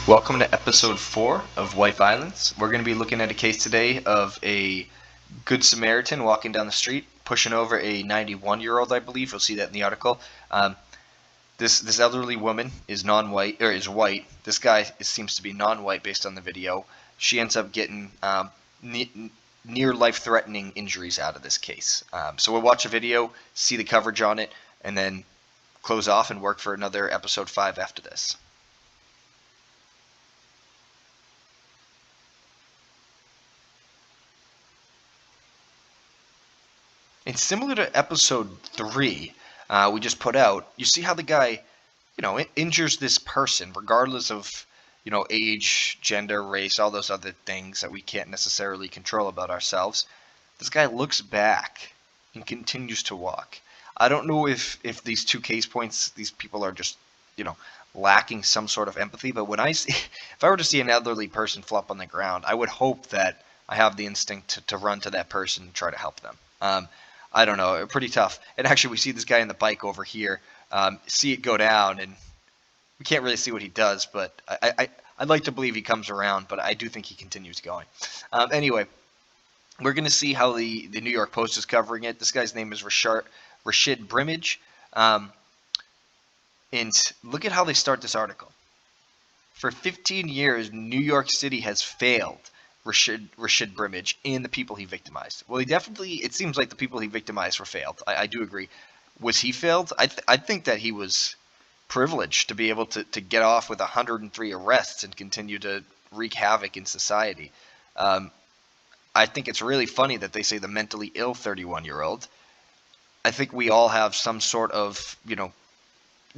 Welcome to episode 4 of White Violence. We're going to be looking at a case today of a Good Samaritan walking down the street, pushing over a 91-year-old, I believe. You'll see that in the article. This elderly woman is non-white, or is white. This guy seems to be non-white based on the video. She ends up getting near life-threatening injuries out of this case. So we'll watch a video, see the coverage on it, and then close off and work for another episode 5 after this. It's similar to episode 3 we just put out. You see how the guy, injures this person regardless of, age, gender, race, all those other things that we can't necessarily control about ourselves. This guy looks back and continues to walk. I don't know if these two case points, these people are just, lacking some sort of empathy. But when I see, if I were to see an elderly person flop on the ground, I would hope that I have the instinct to run to that person and try to help them. I don't know, pretty tough. And actually, we see this guy in the bike over here, see it go down, and we can't really see what he does, but I'd like to believe he comes around, but I do think he continues going. Anyway, we're going to see how the New York Post is covering it. This guy's name is Rashid Brimage. And look at how they start this article. For 15 years, New York City has failed Rashid Brimage and the people he victimized. Well, it seems like the people he victimized were failed. I do agree. Was he failed? I think that he was privileged to be able to get off with 103 arrests and continue to wreak havoc in society. I think it's really funny that they say the mentally ill 31-year-old. I think we all have some sort of,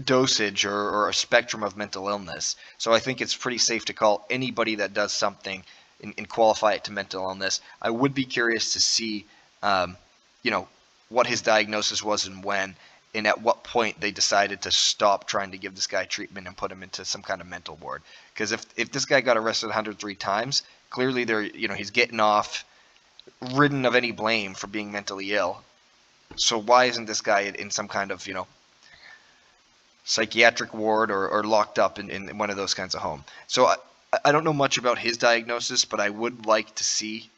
dosage or a spectrum of mental illness. So I think it's pretty safe to call anybody that does something and qualify it to mental illness. I would be curious to see, what his diagnosis was and when, and at what point they decided to stop trying to give this guy treatment and put him into some kind of mental ward. Because if this guy got arrested 103 times, clearly he's getting off, ridden of any blame for being mentally ill. So why isn't this guy in some kind of, psychiatric ward or locked up in one of those kinds of home? So I don't know much about his diagnosis, but I would like to see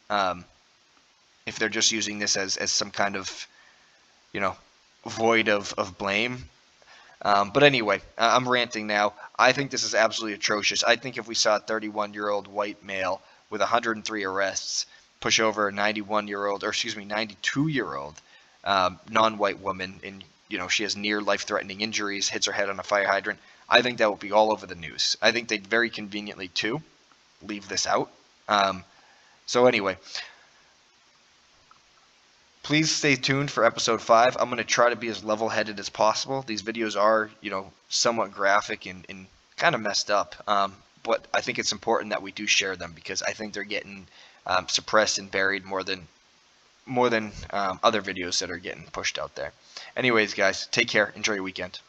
if they're just using this as some kind of, void of blame. But anyway, I'm ranting now. I think this is absolutely atrocious. I think if we saw a 31-year-old white male with 103 arrests push over a 92-year-old non-white woman, and she has near life-threatening injuries, hits her head on a fire hydrant, I think that would be all over the news. I think they'd very conveniently, too, leave this out. So anyway, please stay tuned for episode 5. I'm going to try to be as level-headed as possible. These videos are, somewhat graphic and kind of messed up. But I think it's important that we do share them because I think they're getting suppressed and buried more than other videos that are getting pushed out there. Anyways, guys, take care. Enjoy your weekend.